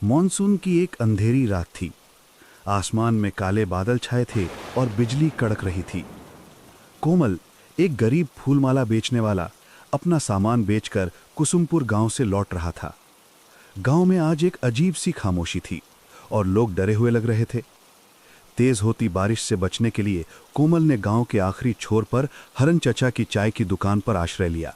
Monsoon की एक अंधेरी रात थी। आसमान में काले बादल छाए थे और बिजली कड़क रही थी। कोमल, एक गरीब फूलमाला बेचने वाला, अपना सामान बेचकर कुसुमपुर गांव से लौट रहा था। गांव में आज एक अजीब सी खामोशी थी और लोग डरे हुए लग रहे थे। तेज होती बारिश से बचने के लिए कोमल ने गांव के आखिरी छोर पर हरन चचा की चाय की दुकान पर आश्रय लिया।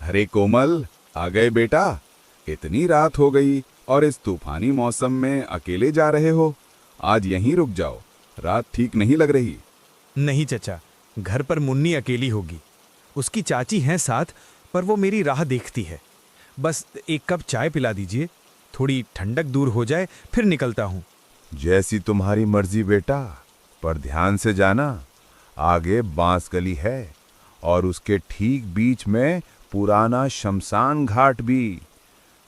अरे कोमल, आ गए बेटा। इतनी रात हो गई और इस तूफानी मौसम में अकेले जा रहे हो। आज यहीं रुक जाओ, रात ठीक नहीं लग रही। नहीं चचा, घर पर मुन्नी अकेली होगी। उसकी चाची हैं साथ, पर वो मेरी राह देखती है। बस एक कप चाय पिला दीजिए, थोड़ी ठंडक दूर हो जाए फिर निकलता हूँ। जैसी तुम्हारी मर्जी बेटा, पर ध्यान से जाना। आगे बांस गली है और उसके ठीक बीच में पुराना शमशान घाट भी।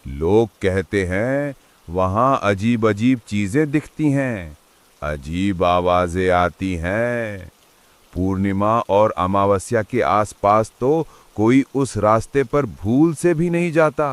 लोग कहते हैं वहां अजीब अजीब चीजें दिखती हैं, अजीब आवाजें आती हैं। पूर्णिमा और अमावस्या के आसपास तो कोई उस रास्ते पर भूल से भी नहीं जाता।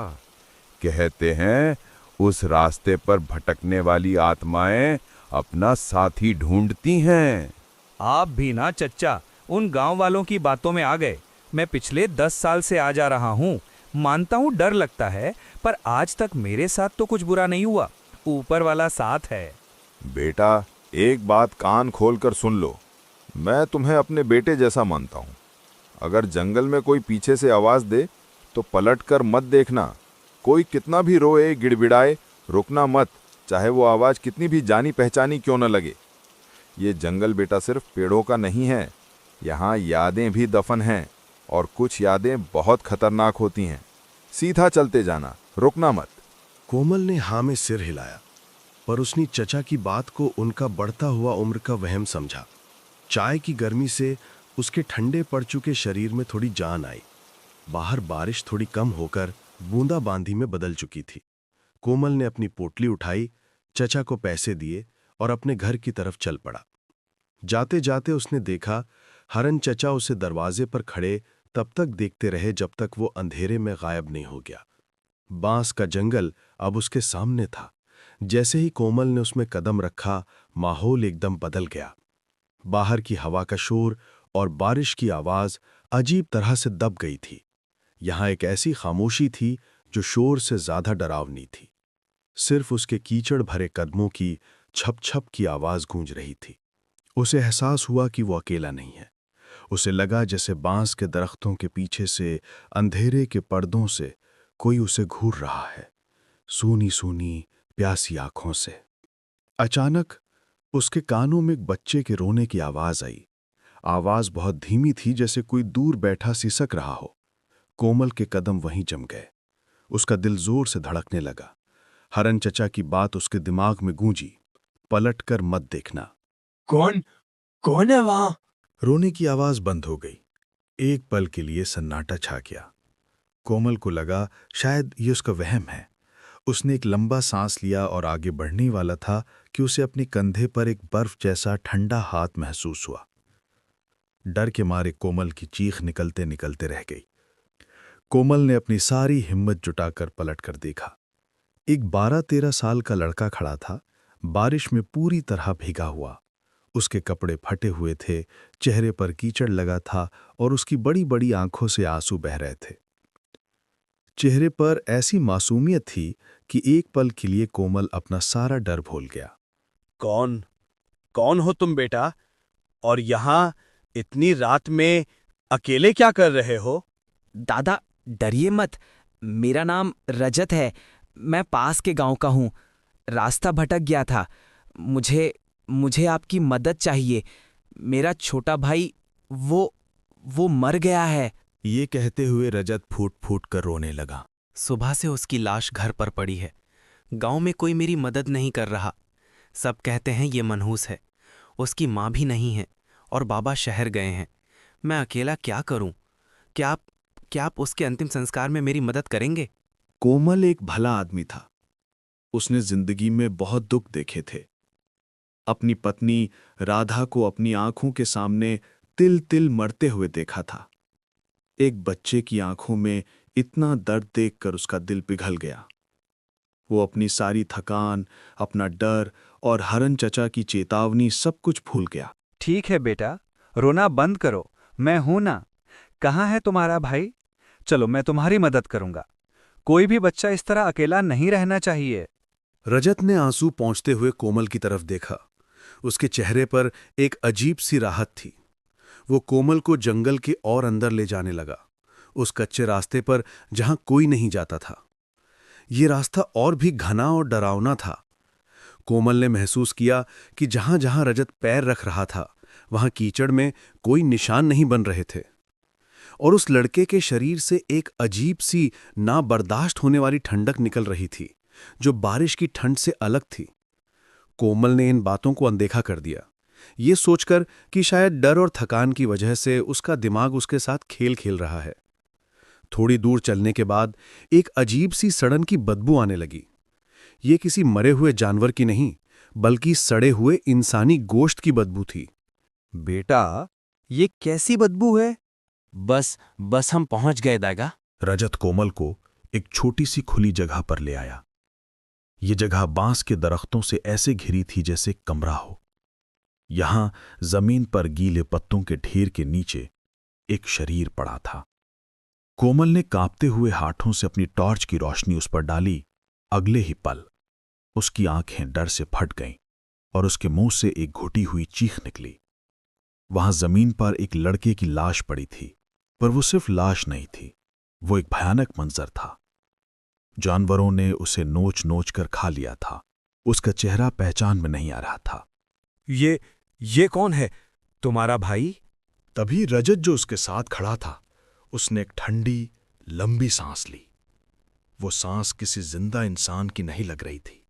कहते हैं उस रास्ते पर भटकने वाली आत्माएं अपना साथी ढूंढती हैं। आप भी ना चच्चा उन गांव वालों की बातों में आ गए। मैं पिछले 10 साल से आ जा रहा हूँ। मानता हूँ डर लगता है, पर आज तक मेरे साथ तो कुछ बुरा नहीं हुआ। ऊपर वाला साथ है। बेटा, एक बात कान खोलकर सुन लो। मैं तुम्हें अपने बेटे जैसा मानता हूं। अगर जंगल में कोई पीछे से आवाज दे तो पलटकर मत देखना। कोई कितना भी रोए गिड़बिड़ाए, रुकना मत, चाहे वो आवाज कितनी भी जानी पहचानी क्यों न लगे। ये जंगल बेटा सिर्फ पेड़ों का नहीं है, यहाँ यादें भी दफन हैं, और कुछ यादें बहुत खतरनाक होती हैं। सीधा चलते जाना, रुकना मत। कोमल ने हाँ में सिर हिलाया, पर उसने चचा की बात को उनका बढ़ता हुआ उम्र का वहम समझा। चाय की गर्मी से उसके ठंडे पड़ चुके शरीर में थोड़ी जान आई। बाहर बारिश थोड़ी कम होकर बूंदाबांदी में बदल चुकी थी। कोमल ने अपनी पोटली उठाई, चचा को पैसे दिए और अपने घर की तरफ चल पड़ा। जाते जाते उसने देखा हरन चचा उसे दरवाजे पर खड़े तब तक देखते रहे जब तक वो अंधेरे में गायब नहीं हो गया। बांस का जंगल अब उसके सामने था। जैसे ही कोमल ने उसमें कदम रखा, माहौल एकदम बदल गया। बाहर की हवा का शोर और बारिश की आवाज अजीब तरह से दब गई थी। यहां एक ऐसी खामोशी थी जो शोर से ज्यादा डरावनी थी। सिर्फ उसके कीचड़ भरे कदमों की छप छप की आवाज गूंज रही थी। उसे एहसास हुआ कि वो अकेला नहीं है। उसे लगा जैसे बांस के दरख्तों के पीछे से, अंधेरे के पर्दों से कोई उसे घूर रहा है, सूनी सूनी प्यासी आंखों से। अचानक उसके कानों में एक बच्चे के रोने की आवाज आई। आवाज बहुत धीमी थी, जैसे कोई दूर बैठा सिसक रहा हो। कोमल के कदम वहीं जम गए। उसका दिल जोर से धड़कने लगा। हरन चचा की बात उसके दिमाग में गूंजी, पलट कर मत देखना। कौन कौन है वहां? रोने की आवाज बंद हो गई। एक पल के लिए सन्नाटा छा गया। कोमल को लगा शायद ये उसका वहम है। उसने एक लंबा सांस लिया और आगे बढ़ने ही वाला था कि उसे अपने कंधे पर एक बर्फ जैसा ठंडा हाथ महसूस हुआ। डर के मारे कोमल की चीख निकलते निकलते रह गई। कोमल ने अपनी सारी हिम्मत जुटाकर पलट कर देखा। एक 12-13 साल का लड़का खड़ा था, बारिश में पूरी तरह भीगा हुआ। उसके कपड़े फटे हुए थे, चेहरे पर कीचड़ लगा था और उसकी बड़ी बड़ी आंखों से आंसू बह रहे थे। चेहरे पर ऐसी मासूमियत थी कि एक पल के लिए कोमल अपना सारा डर भूल गया। कौन कौन हो तुम बेटा? और यहाँ इतनी रात में अकेले क्या कर रहे हो? दादा, डरिए मत। मेरा नाम रजत है। मैं पास के गांव का हूँ। रास्ता भटक गया था। मुझे मुझे आपकी मदद चाहिए। मेरा छोटा भाई वो मर गया है। ये कहते हुए रजत फूट फूट कर रोने लगा। सुबह से उसकी लाश घर पर पड़ी है। गांव में कोई मेरी मदद नहीं कर रहा। सब कहते हैं ये मनहूस है। उसकी माँ भी नहीं है और बाबा शहर गए हैं। मैं अकेला क्या करूं? क्या आप उसके अंतिम संस्कार में मेरी मदद करेंगे? कोमल एक भला आदमी था। उसने जिंदगी में बहुत दुख देखे थे। अपनी पत्नी राधा को अपनी आंखों के सामने तिल तिल मरते हुए देखा था। एक बच्चे की आंखों में इतना दर्द देखकर उसका दिल पिघल गया। वो अपनी सारी थकान, अपना डर और हरन चचा की चेतावनी सब कुछ भूल गया। ठीक है बेटा, रोना बंद करो, मैं हूं ना। कहाँ है तुम्हारा भाई? चलो मैं तुम्हारी मदद करूंगा। कोई भी बच्चा इस तरह अकेला नहीं रहना चाहिए। रजत ने आंसू पोंछते हुए कोमल की तरफ देखा। उसके चेहरे पर एक अजीब सी राहत थी। वो कोमल को जंगल के और अंदर ले जाने लगा, उस कच्चे रास्ते पर जहां कोई नहीं जाता था। ये रास्ता और भी घना और डरावना था। कोमल ने महसूस किया कि जहां जहां रजत पैर रख रहा था वहां कीचड़ में कोई निशान नहीं बन रहे थे, और उस लड़के के शरीर से एक अजीब सी ना बर्दाश्त होने वाली ठंडक निकल रही थी, जो बारिश की ठंड से अलग थी। कोमल ने इन बातों को अनदेखा कर दिया, ये सोचकर कि शायद डर और थकान की वजह से उसका दिमाग उसके साथ खेल खेल रहा है। थोड़ी दूर चलने के बाद एक अजीब सी सड़न की बदबू आने लगी। ये किसी मरे हुए जानवर की नहीं, बल्कि सड़े हुए इंसानी गोश्त की बदबू थी। बेटा, ये कैसी बदबू है? बस हम पहुंच गए दागा। रजत कोमल को एक छोटी सी खुली जगह पर ले आया। ये जगह बांस के दरख्तों से ऐसे घिरी थी जैसे कमरा हो। यहां जमीन पर गीले पत्तों के ढेर के नीचे एक शरीर पड़ा था। कोमल ने कांपते हुए हाथों से अपनी टॉर्च की रोशनी उस पर डाली। अगले ही पल उसकी आंखें डर से फट गईं और उसके मुंह से एक घुटी हुई चीख निकली। वहां जमीन पर एक लड़के की लाश पड़ी थी, पर वो सिर्फ लाश नहीं थी, वो एक भयानक मंजर था। जानवरों ने उसे नोच नोच कर खा लिया था। उसका चेहरा पहचान में नहीं आ रहा था। ये कौन है? तुम्हारा भाई? तभी रजत जो उसके साथ खड़ा था, उसने एक ठंडी लंबी सांस ली। वो सांस किसी जिंदा इंसान की नहीं लग रही थी।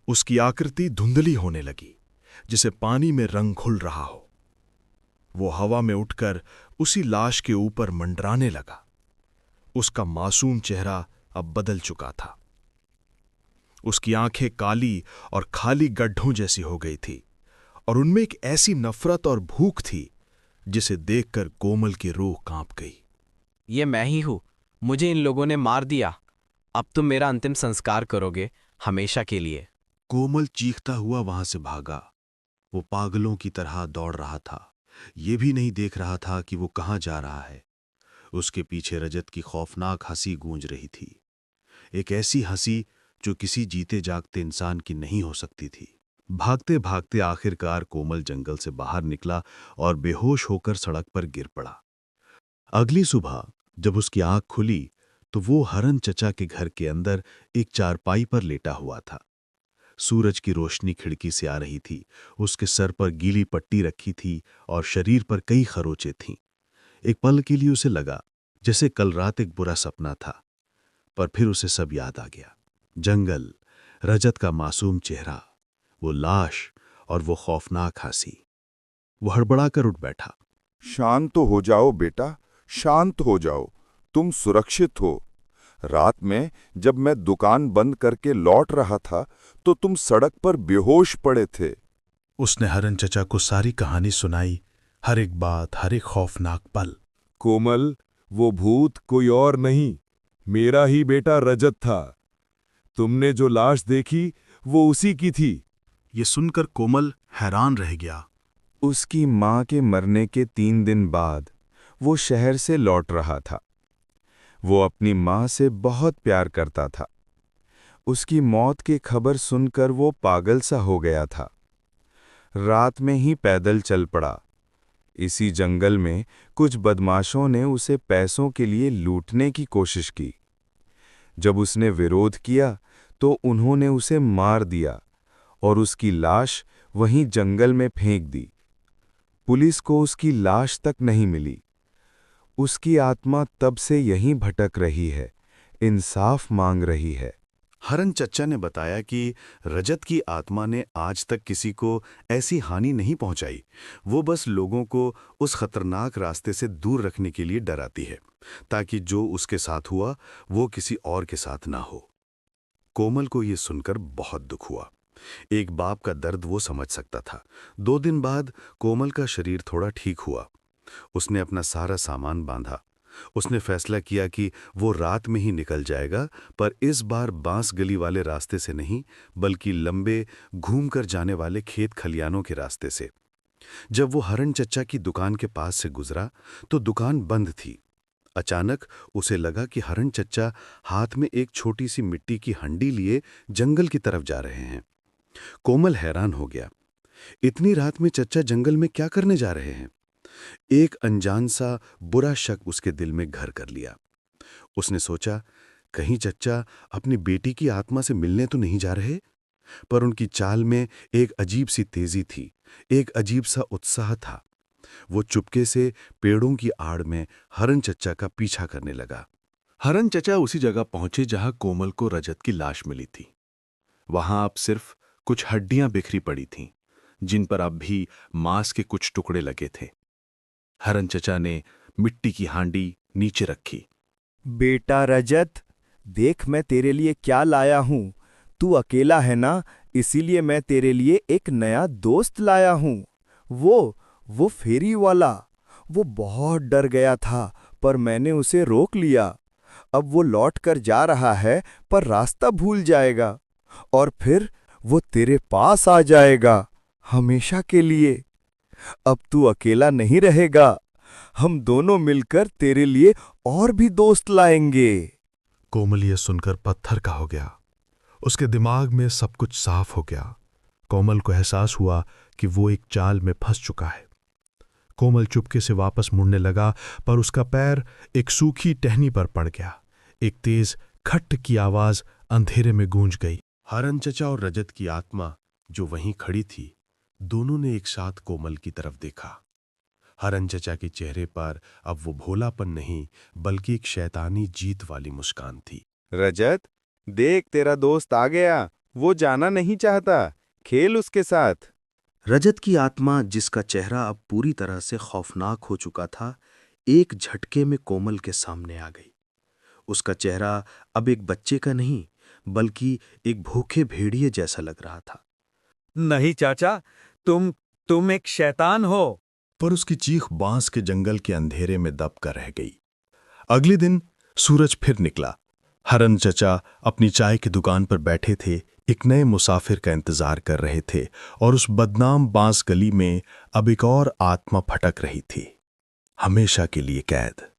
उसकी आकृति धुंधली होने लगी, जिसे पानी में रंग घुल रहा हो। वो हवा में उठकर उसी लाश के ऊपर मंडराने लगा। उसका मासूम चेहरा अब बदल चुका था। उसकी आंखें काली और खाली गड्ढों जैसी हो गई थी, और उनमें एक ऐसी नफरत और भूख थी जिसे देखकर कोमल की रूह कांप गई। ये मैं ही हूं, मुझे इन लोगों ने मार दिया। अब तुम मेरा अंतिम संस्कार करोगे, हमेशा के लिए। कोमल चीखता हुआ वहां से भागा। वो पागलों की तरह दौड़ रहा था, ये भी नहीं देख रहा था कि वो कहां जा रहा है। उसके पीछे रजत की खौफनाक हंसी गूंज रही थी, एक ऐसी हंसी जो किसी जीते जागते इंसान की नहीं हो सकती थी। भागते भागते आखिरकार कोमल जंगल से बाहर निकला और बेहोश होकर सड़क पर गिर पड़ा। अगली सुबह जब उसकी आंख खुली तो वो हरन चचा के घर के अंदर एक चारपाई पर लेटा हुआ था। सूरज की रोशनी खिड़की से आ रही थी। उसके सर पर गीली पट्टी रखी थी और शरीर पर कई खरोंचें थीं। एक पल के लिए उसे लगा जैसे कल रात एक बुरा सपना था, पर फिर उसे सब याद आ गया। जंगल, रजत का मासूम चेहरा, वो लाश और वो खौफनाक हंसी। वो हड़बड़ाकर उठ बैठा। शांत तो हो जाओ बेटा, शांत हो जाओ। तुम सुरक्षित हो। रात में जब मैं दुकान बंद करके लौट रहा था तो तुम सड़क पर बेहोश पड़े थे। उसने हरन चचा को सारी कहानी सुनाई, हर एक बात, हर एक खौफनाक पल। कोमल, वो भूत कोई और नहीं, मेरा ही बेटा रजत था। तुमने जो लाश देखी वो उसी की थी। ये सुनकर कोमल हैरान रह गया। उसकी मां के मरने के 3 दिन बाद वो शहर से लौट रहा था। वो अपनी मां से बहुत प्यार करता था। उसकी मौत की खबर सुनकर वो पागल सा हो गया था। रात में ही पैदल चल पड़ा। इसी जंगल में कुछ बदमाशों ने उसे पैसों के लिए लूटने की कोशिश की। जब उसने विरोध किया तो उन्होंने उसे मार दिया और उसकी लाश वहीं जंगल में फेंक दी। पुलिस को उसकी लाश तक नहीं मिली। उसकी आत्मा तब से यहीं भटक रही है, इंसाफ मांग रही है। हरन चचा ने बताया कि रजत की आत्मा ने आज तक किसी को ऐसी हानि नहीं पहुंचाई। वो बस लोगों को उस खतरनाक रास्ते से दूर रखने के लिए डराती है, ताकि जो उसके साथ हुआ वो किसी और के साथ ना हो। कोमल को ये सुनकर बहुत दुख हुआ। एक बाप का दर्द वो समझ सकता था। 2 दिन बाद कोमल का शरीर थोड़ा ठीक हुआ। उसने अपना सारा सामान बांधा, उसने फैसला किया कि वो रात में ही निकल जाएगा, पर इस बार बांस गली वाले रास्ते से नहीं, बल्कि लंबे घूमकर जाने वाले खेत खलियानों के रास्ते से। जब वो हरण चचा की दुकान के पास से गुजरा तो दुकान बंद थी। अचानक उसे लगा कि हरण चचा हाथ में एक छोटी सी मिट्टी की हंडी लिए जंगल की तरफ जा रहे हैं। कोमल हैरान हो गया। इतनी रात में चचा जंगल में क्या करने जा रहे हैं? एक अनजान सा बुरा शक उसके दिल में घर कर लिया। उसने सोचा, कहीं चचा अपनी बेटी की आत्मा से मिलने तो नहीं जा रहे? पर उनकी चाल में एक अजीब सी तेजी थी, एक अजीब सा उत्साह था। वो चुपके से पेड़ों की आड़ में हरण चचा का पीछा करने लगा। हरण चचा उसी जगह पहुंचे जहां कोमल को रजत की लाश मिली थी। वहां अब सिर्फ कुछ हड्डियां बिखरी पड़ी थीं, जिन पर अब भी मांस के कुछ टुकड़े लगे थे। हरण चचा ने मिट्टी की हांडी नीचे रखी। बेटा रजत, देख मैं तेरे लिए क्या लाया हूं। तू अकेला है ना, इसीलिए मैं तेरे लिए एक नया दोस्त लाया हूं। वो फेरी वाला। वो बहुत डर गया था, पर मैंने उसे रोक लिया। अब वो लौट कर जा रहा है, पर रास्ता भूल जाएगा और फिर वो तेरे पास आ जाएगा हमेशा के लिए। अब तू अकेला नहीं रहेगा। हम दोनों मिलकर तेरे लिए और भी दोस्त लाएंगे। कोमल ये सुनकर पत्थर का हो गया। उसके दिमाग में सब कुछ साफ हो गया। कोमल को एहसास हुआ कि वो एक जाल में फंस चुका है। कोमल चुपके से वापस मुड़ने लगा, पर उसका पैर एक सूखी टहनी पर पड़ गया। एक तेज खट की आवाज अंधेरे में गूंज गई। हरण चचा और रजत की आत्मा जो वहीं खड़ी थी, दोनों ने एक साथ कोमल की तरफ देखा। हरण चचा के चेहरे पर अब वो भोलापन नहीं, बल्कि एक शैतानी जीत वाली मुस्कान थी। रजत, देख तेरा दोस्त आ गया। वो जाना नहीं चाहता, खेल उसके साथ। रजत की आत्मा, जिसका चेहरा अब पूरी तरह से खौफनाक हो चुका था, एक झटके में कोमल के सामने आ गई। उसका चेहरा अब एक बच्चे का नहीं, बल्कि एक भूखे भेड़िए जैसा लग रहा था। नहीं चाचा, तुम एक शैतान हो। पर उसकी चीख बांस के जंगल के अंधेरे में दब कर रह गई। अगले दिन सूरज फिर निकला। हरण चचा अपनी चाय की दुकान पर बैठे थे, एक नए मुसाफिर का इंतजार कर रहे थे, और उस बदनाम बांस गली में अब एक और आत्मा फटक रही थी, हमेशा के लिए कैद।